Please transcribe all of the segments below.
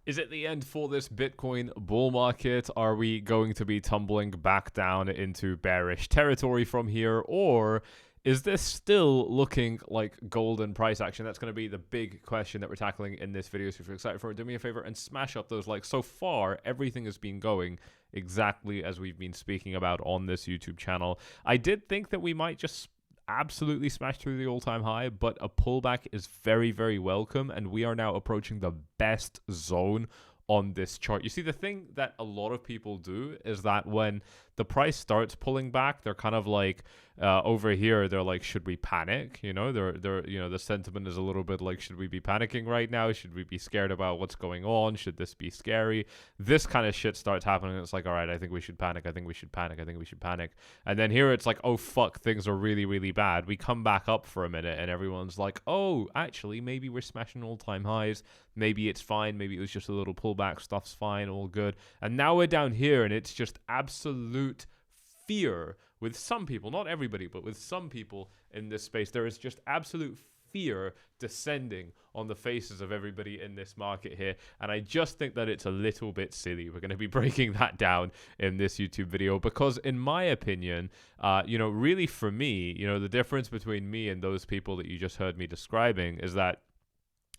Is it the end for this Bitcoin bull market? Are we going to be tumbling back down into bearish territory from here? Or is this still looking like golden price action? That's going to be the big question that we're tackling in this video. So if you're excited for it, do me a favor and smash up those likes. So far, everything has been going exactly as we've been speaking about on this YouTube channel. I did think that we might just absolutely smash through the all-time high, but a pullback is very, very welcome, and we are now approaching the best zone on this chart. You see, the thing that a lot of people do is that when the price starts pulling back, they're kind of like over here, they're like, should we panic? You know, they're you know, the sentiment is a little bit like, should we be panicking right now? Should we be scared about what's going on? Should this be scary? This kind of shit starts happening. It's like, all right, I think we should panic. I think we should panic. I think we should panic. And then here it's like, oh fuck, things are really, really bad. We come back up for a minute and everyone's like, oh, actually, maybe we're smashing all-time highs. Maybe it's fine. Maybe it was just a little pullback. Stuff's fine. All good. And now we're down here and it's just absolute fear with some people, not everybody, but with some people in this space. There is just absolute fear descending on the faces of everybody in this market here, and I just think that it's a little bit silly. We're going to be breaking that down in this YouTube video because, in my opinion, you know, really for me, you know, the difference between me and those people that you just heard me describing is that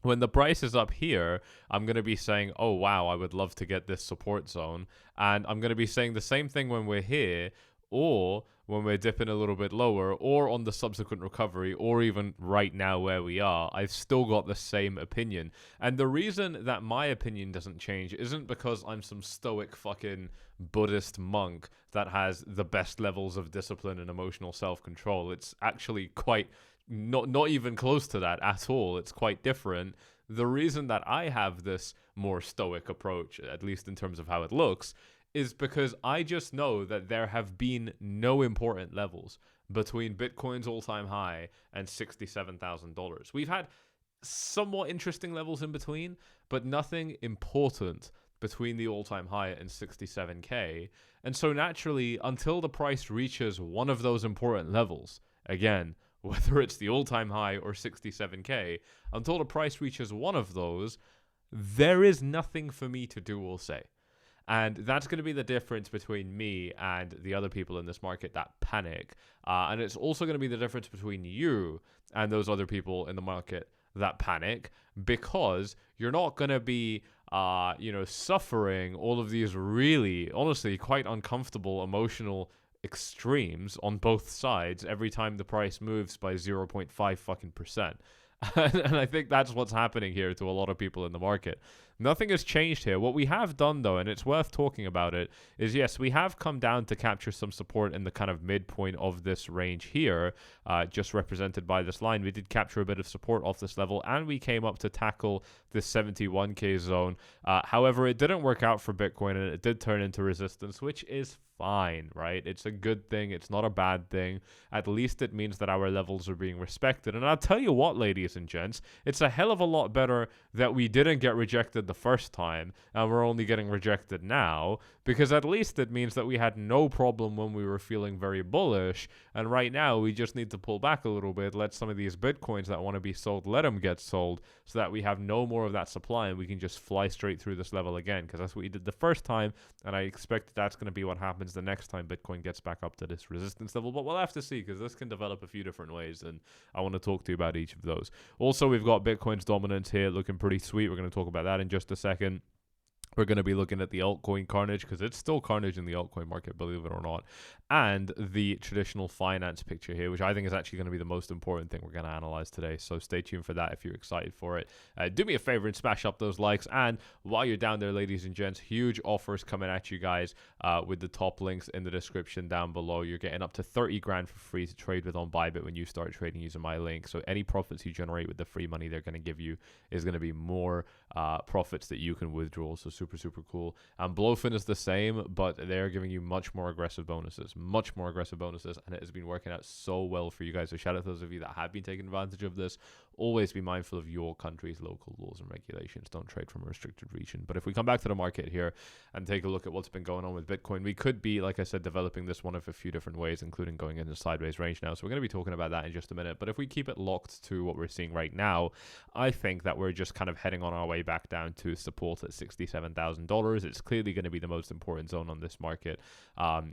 when the price is up here, I'm going to be saying, oh, wow, I would love to get this support zone. And I'm going to be saying the same thing when we're here, or when we're dipping a little bit lower, or on the subsequent recovery, or even right now where we are. I've still got the same opinion. And the reason that my opinion doesn't change isn't because I'm some stoic fucking Buddhist monk that has the best levels of discipline and emotional self-control. It's actually quite not even close to that at all. It's quite different. The reason that I have this more stoic approach, at least in terms of how it looks, is because I just know that there have been no important levels between Bitcoin's all-time high and $67,000. We've had somewhat interesting levels in between, but nothing important between the all-time high and 67K. And so naturally, until the price reaches one of those important levels, again, whether it's the all-time high or 67K, until the price reaches one of those, there is nothing for me to do or say. And that's going to be the difference between me and the other people in this market that panic. And it's also going to be the difference between you and those other people in the market that panic, because you're not going to be, you know, suffering all of these really, honestly, quite uncomfortable emotional extremes on both sides every time the price moves by 0.5 fucking percent. And I think that's what's happening here to a lot of people in the market. Nothing has changed here. What we have done, though, and it's worth talking about it, is yes, we have come down to capture some support in the kind of midpoint of this range here, just represented by this line. We did capture a bit of support off this level, and we came up to tackle this 71K zone. However, it didn't work out for Bitcoin, and it did turn into resistance, which is fine, right? It's a good thing. It's not a bad thing. At least it means that our levels are being respected. And I'll tell you what, ladies and gents, it's a hell of a lot better that we didn't get rejected the first time and we're only getting rejected now, because at least it means that we had no problem when we were feeling very bullish, and right now we just need to pull back a little bit, let some of these Bitcoins that want to be sold, let them get sold, so that we have no more of that supply and we can just fly straight through this level again, because that's what we did the first time, and I expect that's going to be what happens the next time Bitcoin gets back up to this resistance level. But we'll have to see, because this can develop a few different ways, and I want to talk to you about each of those. Also, we've got Bitcoin's dominance here looking pretty sweet. We're going to talk about that in just a second. We're going to be looking at the altcoin carnage, because it's still carnage in the altcoin market, believe it or not, and the traditional finance picture here, which I think is actually going to be the most important thing we're going to analyze today. So stay tuned for that if you're excited for it. Do me a favor and smash up those likes. And while you're down there, ladies and gents, huge offers coming at you guys with the top links in the description down below. You're getting up to 30 grand for free to trade with on Bybit when you start trading using my link. So any profits you generate with the free money they're going to give you is going to be more profits that you can withdraw. So super, super cool. And Blowfin is the same, but they're giving you much more aggressive bonuses, and it has been working out so well for you guys. So shout out to those of you that have been taking advantage of this. always be mindful of your country's local laws and regulations. Don't trade from a restricted region. But if we come back to the market here and take a look at what's been going on with Bitcoin, we could be, like I said, developing this one of a few different ways, including going into sideways range now. So we're going to be talking about that in just a minute. But if we keep it locked to what we're seeing right now, I think that we're just kind of heading on our way back down to support at $67,000. It's clearly going to be the most important zone on this market.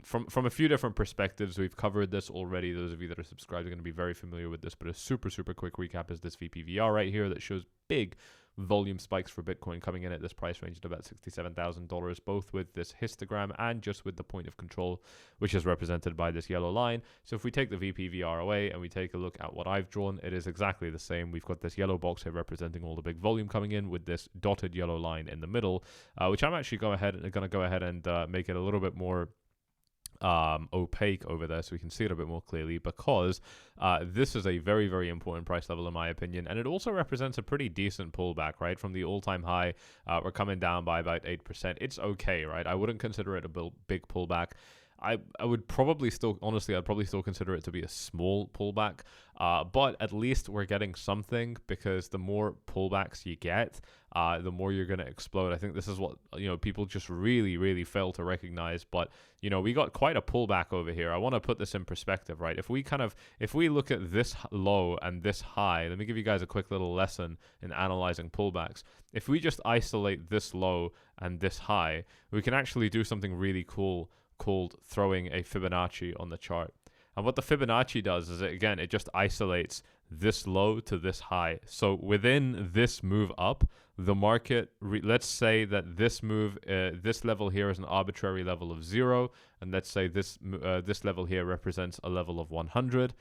From a few different perspectives, we've covered this already. Those of you that are subscribed are going to be very familiar with this, but a super quick recap is this VPVR right here that shows big volume spikes for Bitcoin coming in at this price range at about $67,000, both with this histogram and just with the point of control, which is represented by this yellow line. So if we take the VPVR away and we take a look at what I've drawn, it is exactly the same. We've got this yellow box here representing all the big volume coming in with this dotted yellow line in the middle, which I'm actually going to go ahead and make it a little bit more opaque over there so we can see it a bit more clearly, because this is a very important price level in my opinion, and it also represents a pretty decent pullback, right? From the all-time high, we're coming down by about 8%. It's okay, right? I wouldn't consider it a big pullback. I would probably still, honestly, I'd probably still consider it to be a small pullback, but at least we're getting something, because the more pullbacks you get, the more you're going to explode. I think this is what, people just really fail to recognize, but, we got quite a pullback over here. I want to put this in perspective, right? If we look at this low and this high, let me give you guys a quick little lesson in analyzing pullbacks. If we just isolate this low and this high, we can actually do something really cool called throwing a Fibonacci on the chart. And what the Fibonacci does is, it just isolates this low to this high. So within this move up, the market, let's say that this move, this level here is an arbitrary level of 0, and let's say this level here represents a level of 100.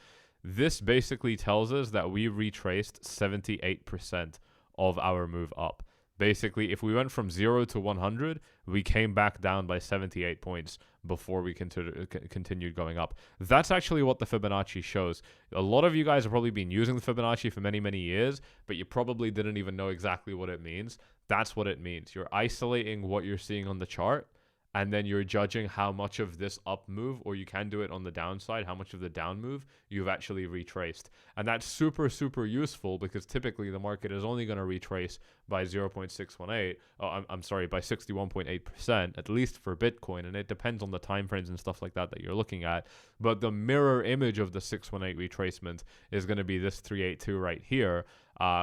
This basically tells us that we retraced 78% of our move up. Basically, if we went from 0 to 100, we came back down by 78 points before we continued going up. That's actually what the Fibonacci shows. A lot of you guys have probably been using the Fibonacci for many years, but you probably didn't even know exactly what it means. That's what it means. You're isolating what you're seeing on the chart, and then you're judging how much of this up move, or you can do it on the downside, how much of the down move you've actually retraced. And that's super useful, because typically the market is only going to retrace by 0.618, by 61.8%, at least for Bitcoin, and it depends on the time frames and stuff like that you're looking at. But the mirror image of the 618 retracement is going to be this 382 right here,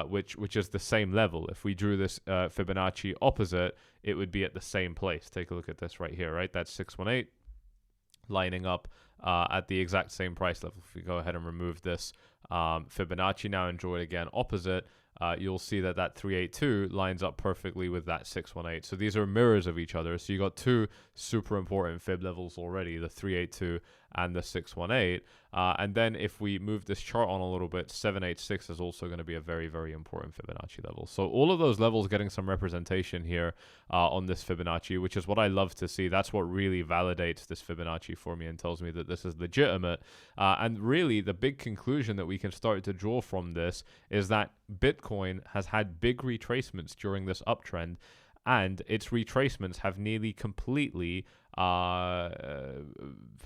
which is the same level. If we drew this Fibonacci opposite, it would be at the same place. Take a look at this right here, right? That's 618 lining up at the exact same price level. If we go ahead and remove this Fibonacci now and draw it again opposite, you'll see that 382 lines up perfectly with that 618. So these are mirrors of each other. So you got two super important fib levels already, the 382 and the 618. And then if we move this chart on a little bit, 786 is also going to be a very important Fibonacci level. So all of those levels getting some representation here on this Fibonacci, which is what I love to see. That's what really validates this Fibonacci for me and tells me that this is legitimate. And really, the big conclusion that we can start to draw from this is that Bitcoin has had big retracements during this uptrend, and its retracements have nearly completely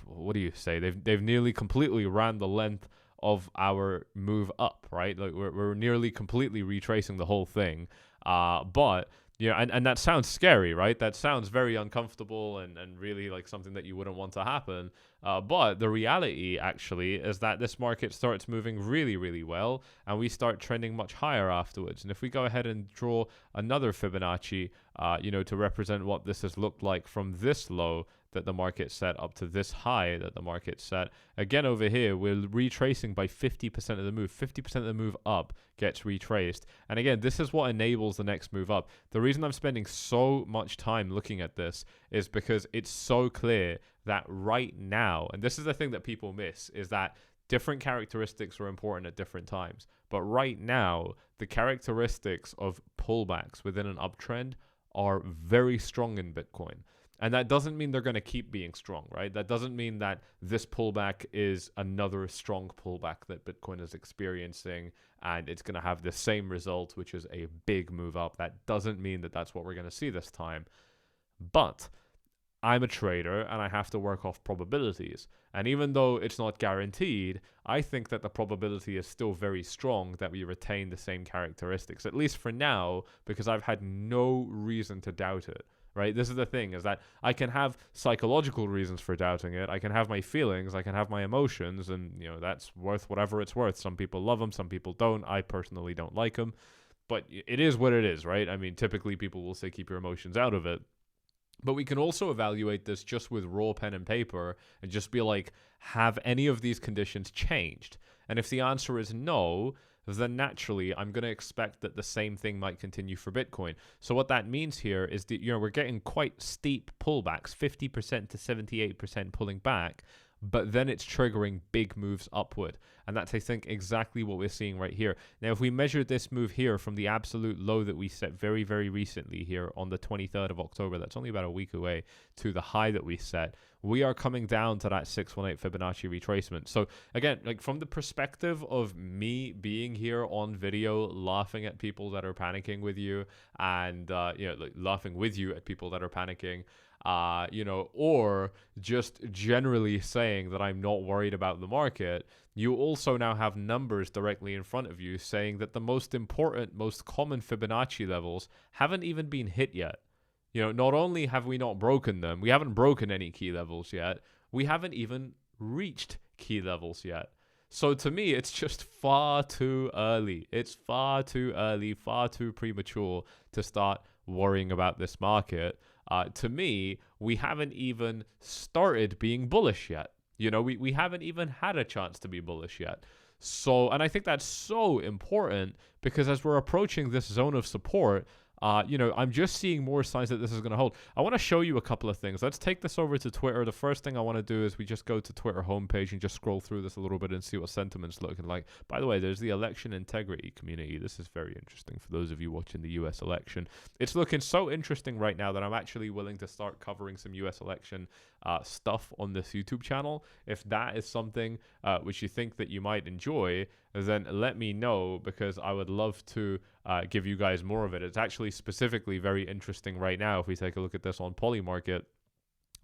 what do you say? They've nearly completely ran the length of our move up, right? Like we're nearly completely retracing the whole thing. But and that sounds scary, right? That sounds very uncomfortable and really like something that you wouldn't want to happen. But the reality actually is that this market starts moving really well, and we start trending much higher afterwards. And if we go ahead and draw another Fibonacci, to represent what this has looked like from this low that the market set up to this high that the market set. Again, over here, we're retracing by 50% of the move. 50% of the move up gets retraced. And again, this is what enables the next move up. The reason I'm spending so much time looking at this is because it's so clear that right now, and this is the thing that people miss, is that different characteristics are important at different times. But right now, the characteristics of pullbacks within an uptrend are very strong in Bitcoin. And that doesn't mean they're going to keep being strong, right? That doesn't mean that this pullback is another strong pullback that Bitcoin is experiencing and it's going to have the same result, which is a big move up. That doesn't mean that that's what we're going to see this time. But I'm a trader and I have to work off probabilities. And even though it's not guaranteed, I think that the probability is still very strong that we retain the same characteristics, at least for now, because I've had no reason to doubt it. Right? This is the thing, is that I can have psychological reasons for doubting it. I can have my feelings, I can have my emotions, and, you know, that's worth whatever it's worth. Some people love them, some people don't. I personally don't like them. But it is what it is, right? I mean, typically people will say keep your emotions out of it. But we can also evaluate this just with raw pen and paper and just be like, have any of these conditions changed? And if the answer is no, then naturally I'm going to expect that the same thing might continue for Bitcoin. So what that means here is that, you know, we're getting quite steep pullbacks, 50% to 78% pulling back, but then it's triggering big moves upward. And that's, I think, exactly what we're seeing right here. Now, if we measure this move here from the absolute low that we set very, very recently here on the 23rd of October, that's only about a week away, to the high that we set, we are coming down to that 618 Fibonacci retracement. So again, like from the perspective of me being here on video, laughing at people that are panicking with you, and you know, like laughing with you at people that are panicking, you know, or just generally saying that I'm not worried about the market, you also now have numbers directly in front of you saying that the most important, most common Fibonacci levels haven't even been hit yet. You know, not only have we not broken them, we haven't broken any key levels yet, we haven't even reached key levels yet. So to me, it's just far too early. It's far too early, far too premature to start worrying about this market. To me, we haven't even started being bullish yet. You know, we haven't even had a chance to be bullish yet. So, and I think that's so important because as we're approaching this zone of support, you know, I'm just seeing more signs that this is going to hold. I want to show you a couple of things. Let's take this over to Twitter. The first thing I want to do is we just go to Twitter homepage and just scroll through this a little bit and see what sentiment's looking like. By the way, there's the election integrity community. This is very interesting for those of you watching the US election. It's looking so interesting right now that I'm actually willing to start covering some US election stuff on this YouTube channel. If that is something which you think that you might enjoy, then let me know because I would love to give you guys more of it. It's actually specifically very interesting right now. If we take a look at this on Polymarket,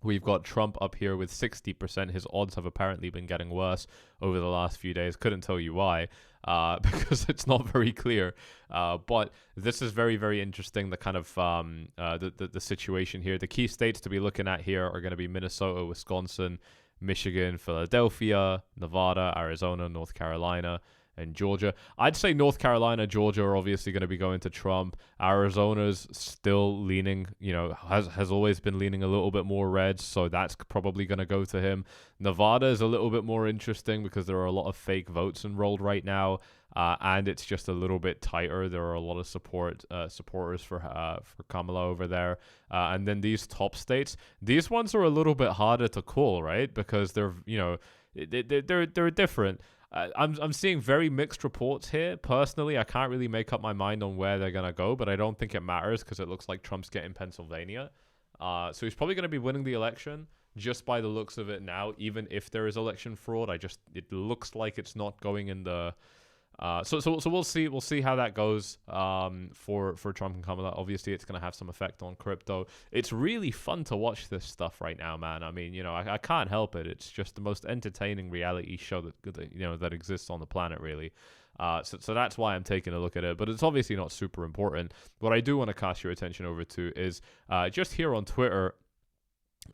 we've got Trump up here with 60%. His odds have apparently been getting worse over the last few days. Couldn't tell you why, because it's not very clear. But this is very, very interesting, the kind of the situation here. The key states to be looking at here are going to be Minnesota, Wisconsin, Michigan, Philadelphia, Nevada, Arizona, North Carolina, and Georgia. I'd say North Carolina, Georgia are obviously going to be going to Trump. Arizona's still leaning, you know, has always been leaning a little bit more red, so that's probably going to go to him. Nevada is a little bit more interesting because there are a lot of fake votes enrolled right now, and it's just a little bit tighter. There are a lot of supporters for Kamala over there. And then these top states, these ones are a little bit harder to call, right? Because they're, you know, they're different. I'm seeing very mixed reports here. Personally, I can't really make up my mind on where they're going to go, but I don't think it matters because it looks like Trump's getting Pennsylvania. So he's probably going to be winning the election just by the looks of it now, even if there is election fraud. It looks like it's not going in the... So we'll see. We'll see how that goes for Trump and Kamala. Obviously, it's going to have some effect on crypto. It's really fun to watch this stuff right now, man. I mean, you know, I can't help it. It's just the most entertaining reality show that you know that exists on the planet, really. So that's why I'm taking a look at it. But it's obviously not super important. What I do want to cast your attention over to is just here on Twitter.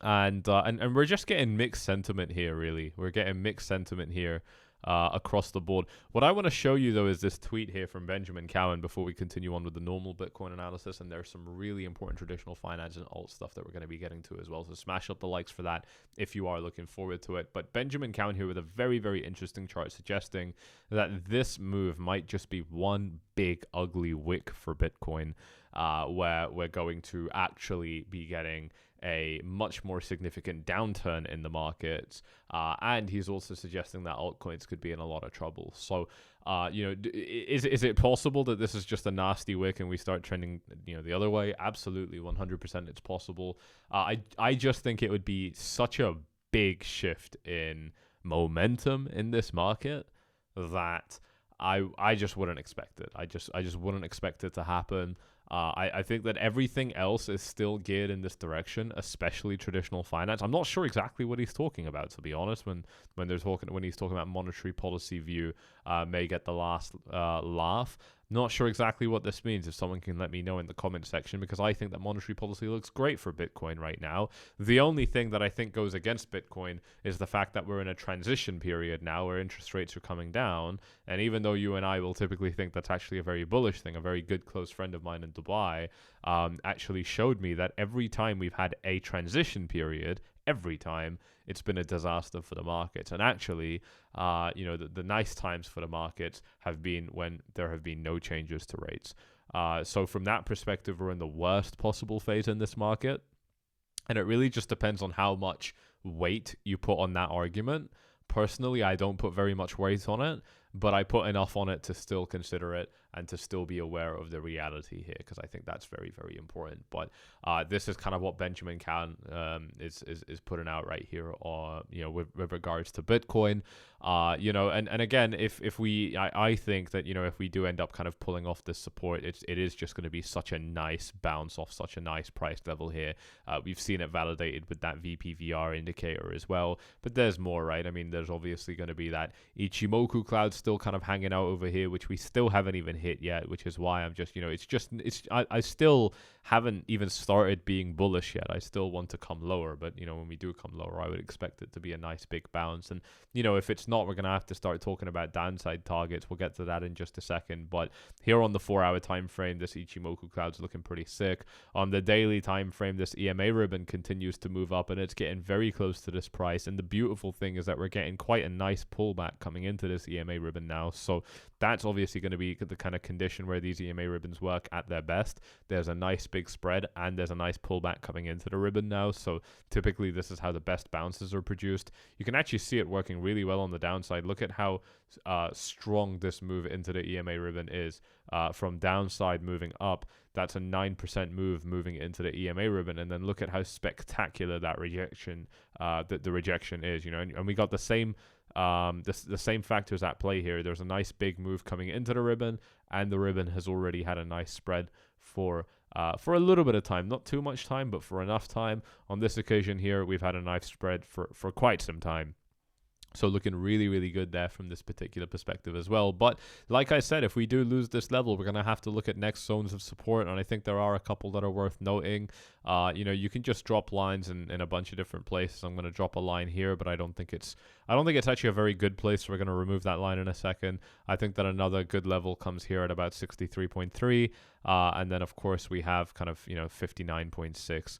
And we're just getting mixed sentiment here, really. We're getting mixed sentiment here. Across the board. What I want to show you, though, is this tweet here from Benjamin Cowan before we continue on with the normal Bitcoin analysis. And there's some really important traditional finance and alt stuff that we're going to be getting to as well. So smash up the likes for that if you are looking forward to it. But Benjamin Cowan here with a very, very interesting chart suggesting that this move might just be one big, ugly wick for Bitcoin, where we're going to actually be getting a much more significant downturn in the markets, and he's also suggesting that altcoins could be in a lot of trouble. So, you know, is it possible that this is just a nasty wick and we start trending, you know, the other way? Absolutely, 100% it's possible. I just think it would be such a big shift in momentum in this market that I just wouldn't expect it. I just wouldn't expect it to happen. I think that everything else is still geared in this direction, especially traditional finance. I'm not sure exactly what he's talking about, to be honest. When he's talking about monetary policy view, may get the last laugh. Not sure exactly what this means. If someone can let me know in the comment section, because I think that monetary policy looks great for Bitcoin right now. The only thing that I think goes against Bitcoin is the fact that we're in a transition period now where interest rates are coming down. And even though you and I will typically think that's actually a very bullish thing, a very good close friend of mine in Dubai actually showed me that every time we've had a transition period, every time it's been a disaster for the markets. And actually, the nice times for the markets have been when there have been no changes to rates. So from that perspective, we're in the worst possible phase in this market. And it really just depends on how much weight you put on that argument. Personally, I don't put very much weight on it, but I put enough on it to still consider it and to still be aware of the reality here, because I think that's very, very important. But this is kind of what Benjamin Can is putting out right here, with regards to Bitcoin. And again, I think that if we do end up kind of pulling off this support, it is just going to be such a nice bounce off such a nice price level here. We've seen it validated with that VPVR indicator as well, but there's more, right? I mean, there's obviously going to be that Ichimoku cloud still kind of hanging out over here, which we still haven't even hit yet, which is why I'm just, I still haven't even started being bullish yet. I still want to come lower, but when we do come lower, I would expect it to be a nice big bounce. And if it's not, we're gonna have to start talking about downside targets. We'll get to that in just a second. But here on the 4-hour time frame, this Ichimoku cloud's looking pretty sick. On the daily time frame, this EMA ribbon continues to move up, and it's getting very close to this price. And the beautiful thing is that we're getting quite a nice pullback coming into this EMA ribbon now. So that's obviously going to be the kind of condition where these EMA ribbons work at their best. There's a nice big spread and there's a nice pullback coming into the ribbon now. So typically this is how the best bounces are produced. You can actually see it working really well on the downside. Look at how strong this move into the EMA ribbon is. From downside moving up, that's a 9% move moving into the EMA ribbon. And then look at how spectacular that rejection, the rejection is, and we got the same the same factors at play here. There's a nice big move coming into the ribbon, and the ribbon has already had a nice spread for a little bit of time, not too much time, but for enough time. On this occasion here, we've had a nice spread for quite some time. So looking really, really good there from this particular perspective as well. But like I said, if we do lose this level, we're going to have to look at next zones of support. And I think there are a couple that are worth noting. You can just drop lines in a bunch of different places. I'm going to drop a line here, but I don't think it's actually a very good place. So we're going to remove that line in a second. I think that another good level comes here at about 63.3. And then, of course, we have kind of, 59.6.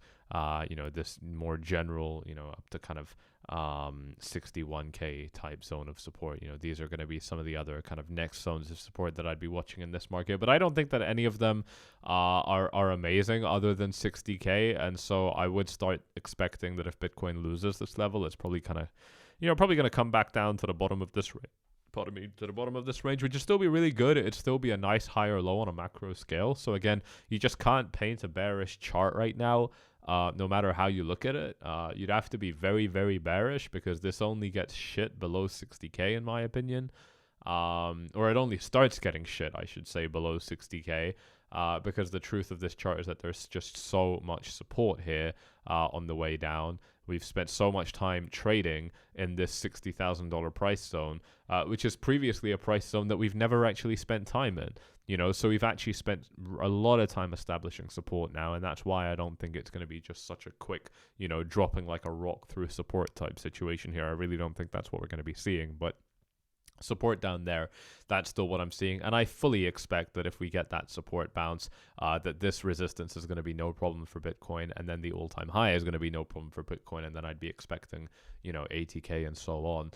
This more general, up to kind of 61k type zone of support. These are going to be some of the other kind of next zones of support that I'd be watching in this market, but I don't think that any of them are amazing other than 60k. And so I would start expecting that if Bitcoin loses this level, it's probably kind of probably going to come back down to the bottom of this to the bottom of this range, which would still be really good. It'd still be a nice higher low on a macro scale. So again, you just can't paint a bearish chart right now. No matter how you look at it, you'd have to be very, very bearish, because this only gets shit below 60k in my opinion. Or it only starts getting shit, I should say, below 60k. Because the truth of this chart is that there's just so much support here on the way down. We've spent so much time trading in this $60,000 price zone, which is previously a price zone that we've never actually spent time in. So we've actually spent a lot of time establishing support now, and that's why I don't think it's going to be just such a quick, dropping like a rock through support type situation here. I really don't think that's what we're going to be seeing, but support down there, that's still what I'm seeing. And I fully expect that if we get that support bounce, that this resistance is going to be no problem for Bitcoin, and then the all-time high is going to be no problem for Bitcoin, and then I'd be expecting 80k and so on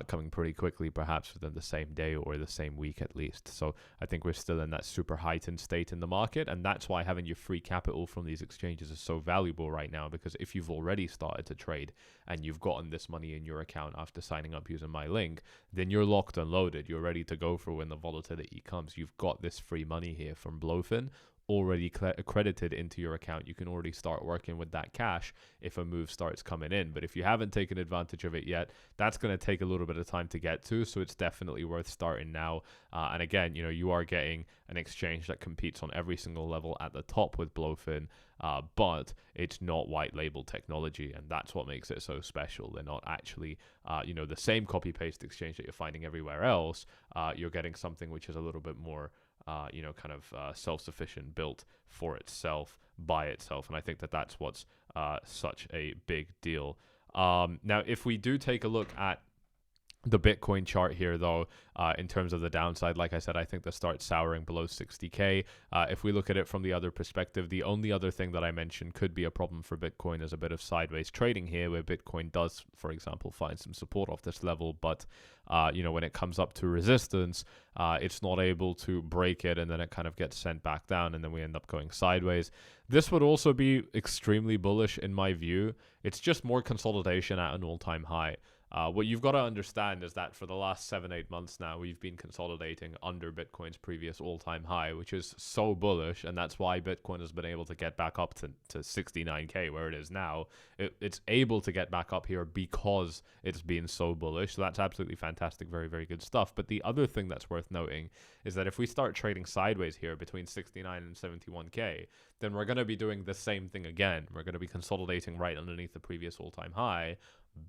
coming pretty quickly, perhaps within the same day or the same week at least. So I think we're still in that super heightened state in the market, and that's why having your free capital from these exchanges is so valuable right now, because if you've already started to trade and you've gotten this money in your account after signing up using my link, then you're locked and loaded. You're ready to go for when the volatility comes. You've got this free money here from Blowfin. already credited into your account. You can already start working with that cash if a move starts coming in. But if you haven't taken advantage of it yet, that's going to take a little bit of time to get to. So it's definitely worth starting now. And again, you are getting an exchange that competes on every single level at the top with Blowfin, but it's not white label technology, and that's what makes it so special. They're not actually, the same copy paste exchange that you're finding everywhere else. You're getting something which is a little bit more, self-sufficient, built for itself, by itself, and I think that that's what's such a big deal. Now, if we do take a look at the Bitcoin chart here, though, in terms of the downside, like I said, I think they start souring below 60K. If we look at it from the other perspective, the only other thing that I mentioned could be a problem for Bitcoin is a bit of sideways trading here, where Bitcoin does, for example, find some support off this level, but when it comes up to resistance, it's not able to break it, and then it kind of gets sent back down, and then we end up going sideways. This would also be extremely bullish in my view. It's just more consolidation at an all-time high. What you've got to understand is that for the last 7-8 months now, we've been consolidating under Bitcoin's previous all-time high, which is so bullish, and that's why Bitcoin has been able to get back up to 69K, where it is now. It's able to get back up here because it's been so bullish, so that's absolutely fantastic, very, very good stuff. But the other thing that's worth noting is that if we start trading sideways here between 69 and 71K, then we're going to be doing the same thing again. We're going to be consolidating right underneath the previous all-time high.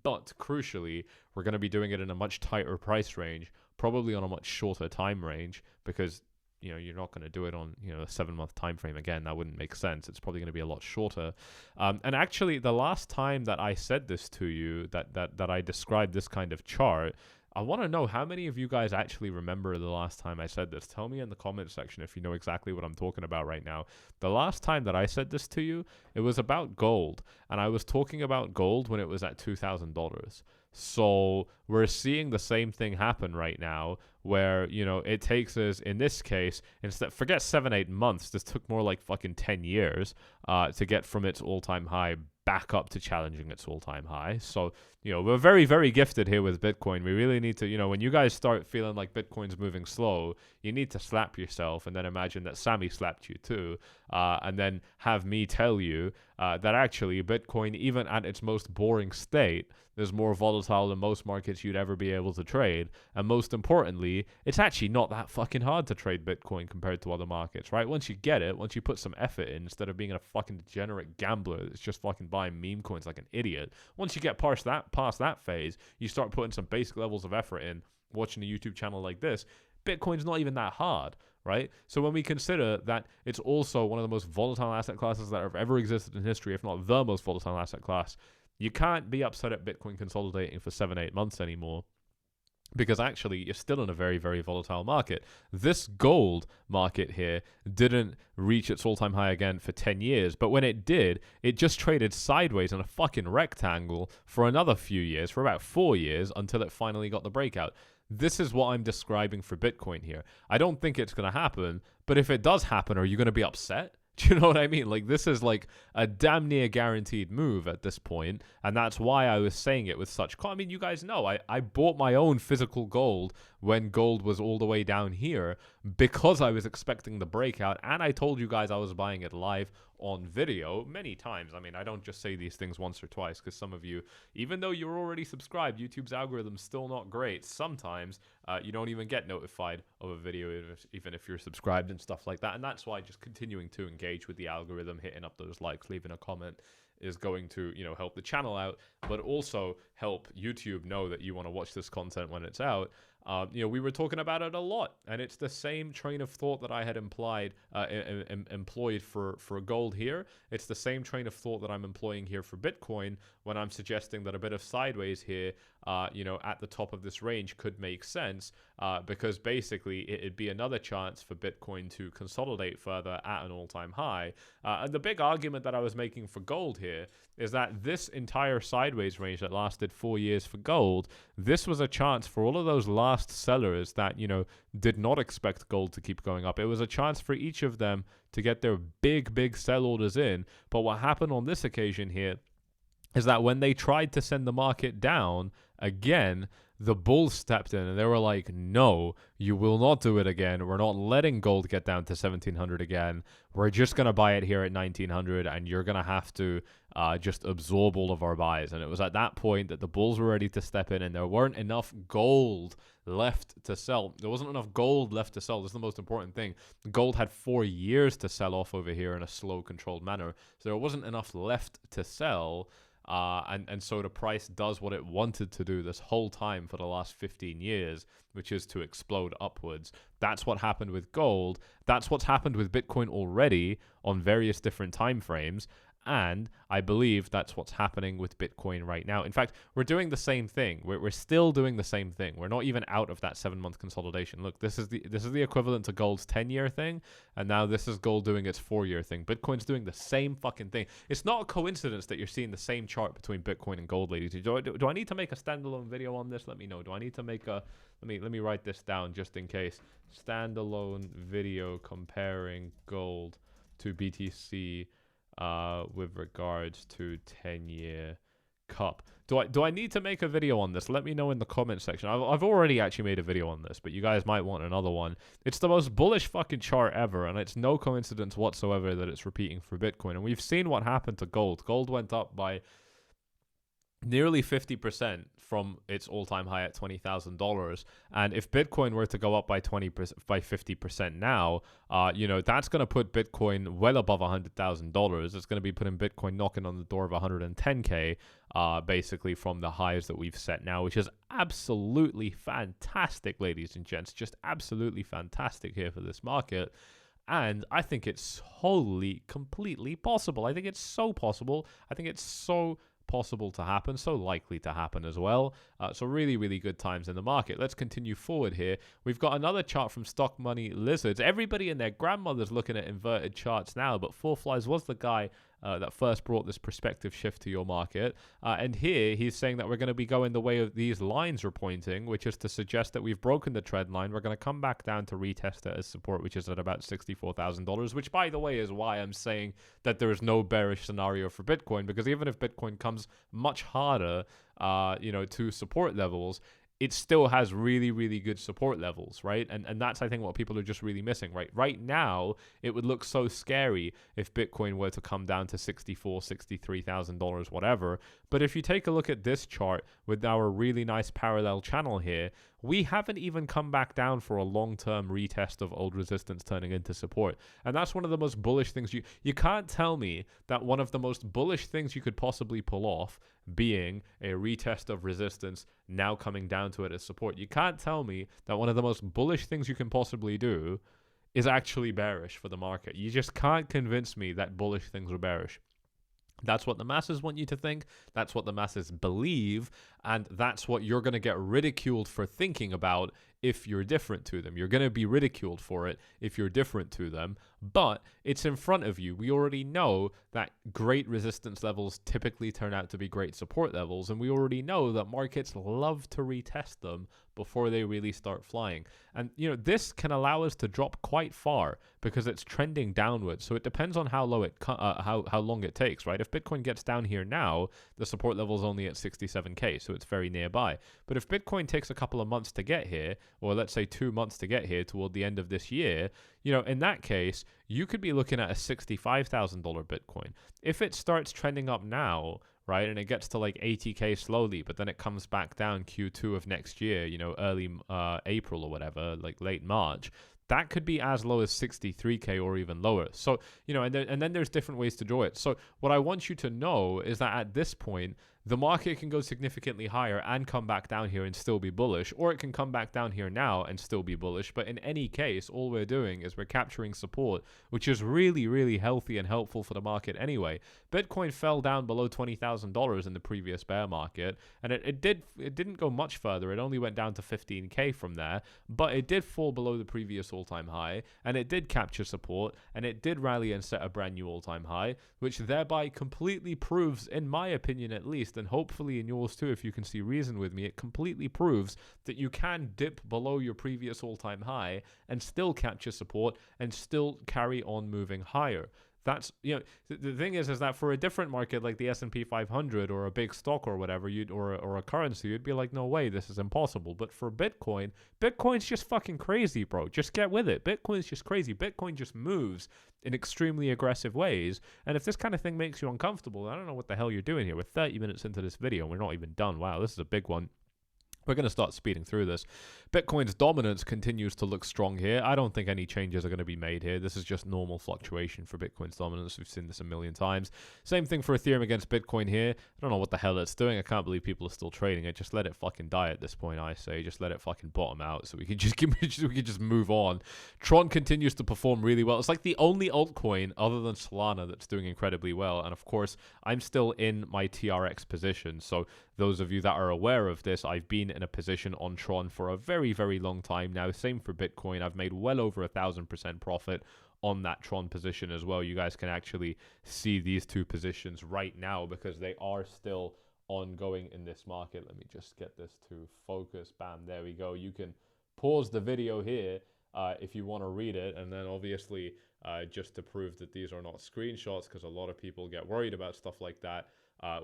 But crucially, we're going to be doing it in a much tighter price range, probably on a much shorter time range, because you're not going to do it on a 7-month time frame. Again, that wouldn't make sense. It's probably going to be a lot shorter. And actually, the last time that I said this to you, that I described this kind of chart, I want to know how many of you guys actually remember the last time I said this. Tell me in the comment section if you know exactly what I'm talking about right now. The last time that I said this to you, it was about gold. And I was talking about gold when it was at $2,000. So we're seeing the same thing happen right now, where, it takes us, in this case, forget 7-8 months, this took more like fucking 10 years to get from its all-time high back up to challenging its all-time high. So, we're very, very gifted here with Bitcoin. We really need to, when you guys start feeling like Bitcoin's moving slow, you need to slap yourself and then imagine that Sammy slapped you too, and then have me tell you that actually Bitcoin, even at its most boring state, is more volatile than most markets you'd ever be able to trade. And most importantly, it's actually not that fucking hard to trade Bitcoin compared to other markets, right? Once you get it, once you put some effort in, instead of being a fucking degenerate gambler that's just fucking buying meme coins like an idiot, once you get past that phase, you start putting some basic levels of effort in, watching a YouTube channel like this, Bitcoin's not even that hard, right? So when we consider that it's also one of the most volatile asset classes that have ever existed in history, if not the most volatile asset class, you can't be upset at Bitcoin consolidating for 7-8 months anymore, because actually you're still in a very, very volatile market. This gold market here didn't reach its all-time high again for 10 years, but when it did, it just traded sideways in a fucking rectangle for another few years, for about 4 years, until it finally got the breakout. This is what I'm describing for Bitcoin here. I don't think it's going to happen, but if it does happen, are you going to be upset? Do you know what I mean? Like, this is like a damn near guaranteed move at this point, and that's why I was saying it with such... I mean, you guys know, I bought my own physical gold when gold was all the way down here because I was expecting the breakout, and I told you guys I was buying it live on video many times. I mean, I don't just say these things once or twice, because some of you, even though you're already subscribed, YouTube's algorithm's still not great. Sometimes you don't even get notified of a video even if you're subscribed and stuff like that, and that's why just continuing to engage with the algorithm, hitting up those likes, leaving a comment is going to, help the channel out, but also help YouTube know that you want to watch this content when it's out. We were talking about it a lot, and it's the same train of thought that I had employed for gold here. It's the same train of thought that I'm employing here for Bitcoin when I'm suggesting that a bit of sideways here, at the top of this range could make sense, because basically it'd be another chance for Bitcoin to consolidate further at an all-time high. And the big argument that I was making for gold here is that this entire sideways range that lasted 4 years for gold, this was a chance for all of those last sellers that, did not expect gold to keep going up. It was a chance for each of them to get their big sell orders in. But what happened on this occasion here is that when they tried to send the market down again, the bulls stepped in and they were like, no, you will not do it again. We're not letting gold get down to 1700 again. We're just going to buy it here at 1900, and you're going to have to just absorb all of our buys. And it was at that point that the bulls were ready to step in, and there weren't enough gold left to sell. There wasn't enough gold left to sell. This is the most important thing. Gold had 4 years to sell off over here in a slow, controlled manner. So there wasn't enough left to sell. And so the price does what it wanted to do this whole time for the last 15 years, which is to explode upwards. That's what happened with gold. That's what's happened with Bitcoin already on various different time frames. And I believe that's what's happening with Bitcoin right now. In fact, we're doing the same thing. We're still doing the same thing. We're not even out of that 7-month consolidation. Look, this is the equivalent to gold's 10-year thing, and now this is gold doing its 4-year thing. Bitcoin's doing the same fucking thing. It's not a coincidence that you're seeing the same chart between Bitcoin and gold, ladies. Do I need to make a standalone video on this? Let me know. Do I need to make a... Let me write this down just in case. Standalone video comparing gold to BTC with regards to 10-year cup. Do I need to make a video on this? Let me know in the comment section. I've already actually made a video on this, but you guys might want another one. It's the most bullish fucking chart ever, and it's no coincidence whatsoever that it's repeating for Bitcoin. And we've seen what happened to gold. Gold went up by nearly 50% from its all-time high at $20,000. And if Bitcoin were to go up by 50% now, that's going to put Bitcoin well above $100,000. It's going to be putting Bitcoin knocking on the door of 110K, basically from the highs that we've set now, which is absolutely fantastic, ladies and gents. Just absolutely fantastic here for this market. And I think it's wholly, completely possible. I think it's so possible. I think it's so possible to happen, so likely to happen as well. So really, really good times in the market. Let's continue forward here. We've got another chart from Stock Money Lizards. Everybody and their grandmother's looking at inverted charts now, but Four Flies was the guy that first brought this perspective shift to your market. And here he's saying that we're going to be going the way of these lines are pointing, which is to suggest that we've broken the trend line. We're going to come back down to retest it as support, which is at about $64,000, which, by the way, is why I'm saying that there is no bearish scenario for Bitcoin, because even if Bitcoin comes much harder, to support levels, it still has really, really good support levels, right? And that's, I think, what people are just really missing, right? Right now, it would look so scary if Bitcoin were to come down to $64,000, $63,000, whatever. But if you take a look at this chart with our really nice parallel channel here, we haven't even come back down for a long-term retest of old resistance turning into support. And that's one of the most bullish things. You can't tell me that one of the most bullish things you could possibly pull off being a retest of resistance now coming down to it as support. You can't tell me that one of the most bullish things you can possibly do is actually bearish for the market. You just can't convince me that bullish things are bearish. That's what the masses want you to think. That's what the masses believe. And that's what you're going to get ridiculed for thinking about if you're different to them. You're going to be ridiculed for it if you're different to them. But it's in front of you. We already know that great resistance levels typically turn out to be great support levels. And we already know that markets love to retest them before they really start flying. And, this can allow us to drop quite far because it's trending downwards. So it depends on how low how long it takes, right? If Bitcoin gets down here now, the support level is only at 67K, so it's very nearby. But if Bitcoin takes a couple of months to get here, or let's say 2 months to get here toward the end of this year, in that case, you could be looking at a $65,000 Bitcoin. If it starts trending up now, right, and it gets to like 80K slowly, but then it comes back down Q2 of next year, early April or whatever, like late March, that could be as low as 63K or even lower. So, and then there's different ways to draw it. So what I want you to know is that at this point, the market can go significantly higher and come back down here and still be bullish, or it can come back down here now and still be bullish. But in any case, all we're doing is we're capturing support, which is really, really healthy and helpful for the market anyway. Bitcoin fell down below $20,000 in the previous bear market, and it didn't go much further. It only went down to 15K from there, but it did fall below the previous all-time high, and it did capture support, and it did rally and set a brand new all-time high, which thereby completely proves, in my opinion at least, and hopefully in yours too, if you can see reason with me, it completely proves that you can dip below your previous all-time high and still capture support and still carry on moving higher. That's, you know, the thing is that for a different market like the S&P 500 or a big stock or whatever, or a currency, you'd be like, no way, this is impossible. But for Bitcoin's just fucking crazy, bro. Just get with it. Bitcoin's just crazy. Bitcoin just moves in extremely aggressive ways. And if this kind of thing makes you uncomfortable, I don't know what the hell you're doing here. We're 30 minutes into this video and we're not even done. Wow, this is a big one. We're going to start speeding through this. Bitcoin's dominance continues to look strong here. I don't think any changes are going to be made here. This is just normal fluctuation for Bitcoin's dominance. We've seen this a million times. Same thing for Ethereum against Bitcoin here. I don't know what the hell it's doing. I can't believe people are still trading it. Just let it fucking die at this point, I say. Just let it fucking bottom out so we can just move on. Tron continues to perform really well. It's like the only altcoin other than Solana that's doing incredibly well. And of course, I'm still in my TRX position. So those of you that are aware of this, I've been in a position on Tron for a very, very long time now. Same for Bitcoin. I've made well over 1,000% profit on that Tron position as well. You guys can actually see these two positions right now because they are still ongoing in this market. Let me just get this to focus. Bam, there we go. You can pause the video here if you want to read it, and then obviously just to prove that these are not screenshots, because a lot of people get worried about stuff like that.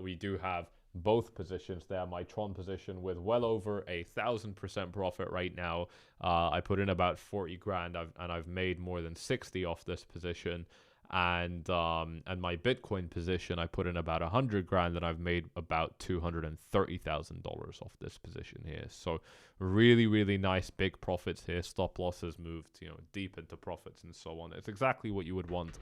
We do have both positions there. My Tron position with well over 1,000% profit right now. I put in about 40 grand and I've made more than 60 off this position. And my Bitcoin position, I put in about 100 grand and I've made about $230,000 off this position here. So really, really nice big profits here. Stop losses moved, you know, deep into profits and so on. It's exactly what you would want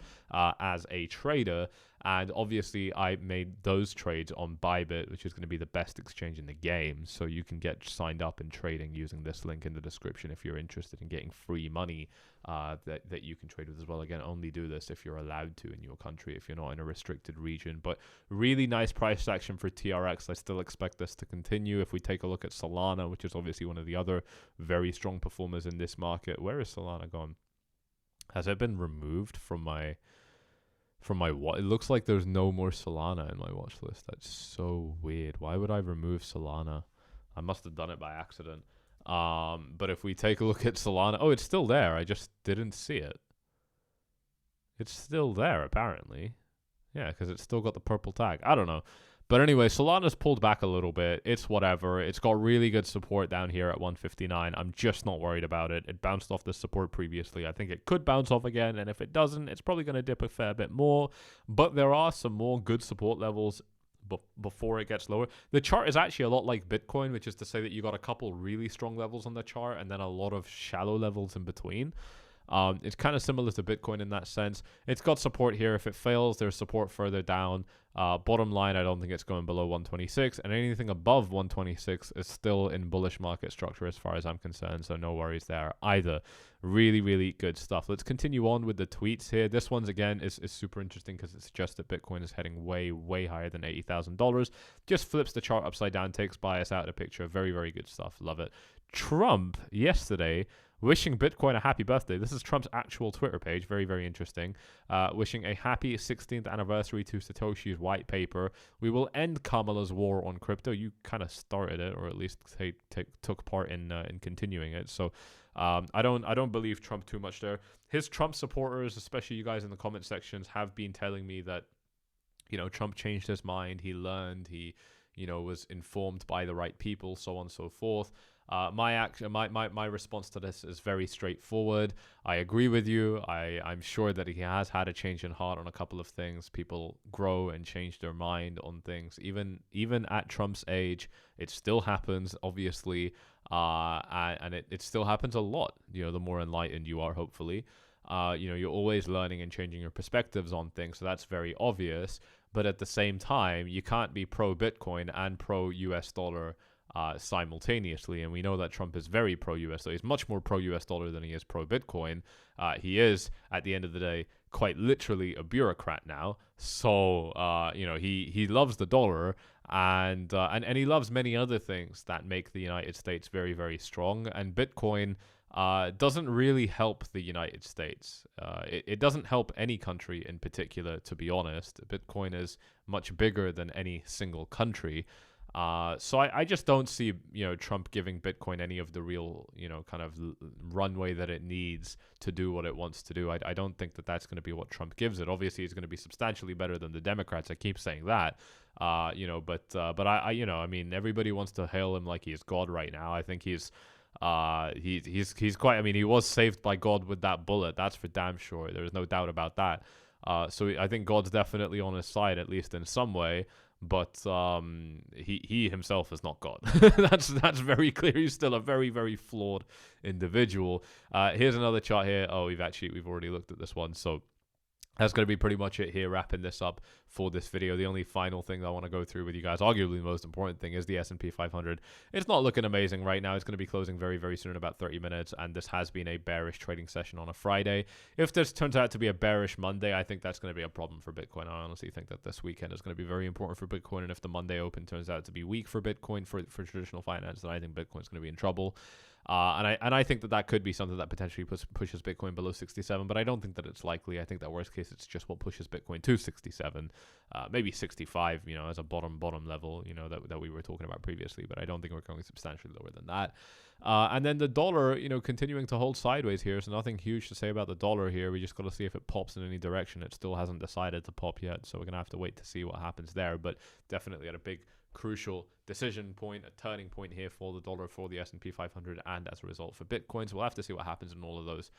as a trader. And obviously, I made those trades on Bybit, which is going to be the best exchange in the game. So you can get signed up in trading using this link in the description if you're interested in getting free money that you can trade with as well. Again, only do this if you're allowed to in your country, if you're not in a restricted region. But really nice price action for TRX. I still expect this to continue. If we take a look at Solana, which is obviously one of the other very strong performers in this market. Where is Solana gone? Has it been removed from my what? It looks like there's no more Solana in my watch list. That's so weird. Why would I remove Solana? I must have done it by accident. But if we take a look at Solana, oh, it's still there. I just didn't see it. It's still there, apparently. Yeah, because it's still got the purple tag. I don't know. But anyway, Solana's pulled back a little bit. It's whatever. It's got really good support down here at 159. I'm just not worried about it. It bounced off the support previously. I think it could bounce off again. And if it doesn't, it's probably going to dip a fair bit more. But there are some more good support levels before it gets lower. The chart is actually a lot like Bitcoin, which is to say that you got a couple really strong levels on the chart and then a lot of shallow levels in between. It's kind of similar to Bitcoin in that sense. It's got support here. If it fails, there's support further down. Bottom line, I don't think it's going below 126, and anything above 126 is still in bullish market structure as far as I'm concerned, so no worries there either. Really, really good stuff. Let's continue on with the tweets here. This one's, again, is super interesting because it suggests that Bitcoin is heading way, way higher than $80,000. Just flips the chart upside down, takes bias out of the picture. Very, very good stuff. Love it. Trump, yesterday, wishing Bitcoin a happy birthday. This is Trump's actual Twitter page. Very, very interesting. Wishing a happy 16th anniversary to Satoshi's white paper. We will end Kamala's war on crypto. You kind of started it, or at least took part in continuing it. So I don't believe Trump too much there. His Trump supporters, especially you guys in the comment sections, have been telling me that, you know, Trump changed his mind. He learned. He, you know, was informed by the right people, so on and so forth. My response to this is very straightforward. I agree with you. I'm sure that he has had a change in heart on a couple of things. People grow and change their mind on things. Even at Trump's age, it still happens, obviously, and it still happens a lot. You know, the more enlightened you are, hopefully. You know, you're always learning and changing your perspectives on things, so that's very obvious. But at the same time, you can't be pro-Bitcoin and pro-US dollar simultaneously, and we know that Trump is very pro-US dollar. He's much more pro-US dollar than he is pro-Bitcoin. He is, at the end of the day, quite literally a bureaucrat now. So, you know, he loves the dollar, and he loves many other things that make the United States very, very strong. And Bitcoin doesn't really help the United States. It doesn't help any country in particular, to be honest. Bitcoin is much bigger than any single country. So I just don't see, Trump giving Bitcoin any of the real, kind of runway that it needs to do what it wants to do. I don't think that that's going to be what Trump gives it. Obviously, it's going to be substantially better than the Democrats. I keep saying that, but I mean, everybody wants to hail him like he's God right now. I think he's quite. I mean, he was saved by God with that bullet. That's for damn sure. There's no doubt about that. So I think God's definitely on his side, at least in some way. But he himself is not God. That's very clear. He's still a very, very flawed individual. Here's another chart here. Oh, we've already looked at this one. So that's going to be pretty much it here, wrapping this up for this video. The only final thing that I want to go through with you guys, arguably the most important thing, is the S&P 500. It's not looking amazing right now. It's going to be closing very, very soon in about 30 minutes, and this has been a bearish trading session on a Friday. If this turns out to be a bearish Monday, I think that's going to be a problem for Bitcoin. I honestly think that this weekend is going to be very important for Bitcoin, and if the Monday open turns out to be weak for Bitcoin, for traditional finance, then I think Bitcoin's going to be in trouble. And I think that could be something that potentially pushes Bitcoin below 67, but I don't think that it's likely. I think that worst case, it's just what pushes Bitcoin to 67, maybe 65, as a bottom level, that we were talking about previously, but I don't think we're going substantially lower than that. And then the dollar, continuing to hold sideways here. So nothing huge to say about the dollar here. We just got to see if it pops in any direction. It still hasn't decided to pop yet, so we're going to have to wait to see what happens there, but definitely at a big crucial decision point, a turning point here for the dollar, for the S&P 500, and as a result for Bitcoin. So we'll have to see what happens in all of those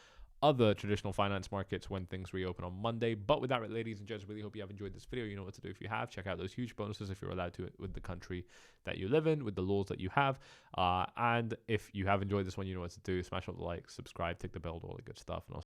other traditional finance markets when things reopen on Monday. But with that, ladies and gents, really hope you have enjoyed this video. You know what to do if you have. Check out those huge bonuses if you're allowed to with the country that you live in, with the laws that you have. And if you have enjoyed this one, you know what to do. Smash up the like, subscribe, tick the bell, all the good stuff. And I'll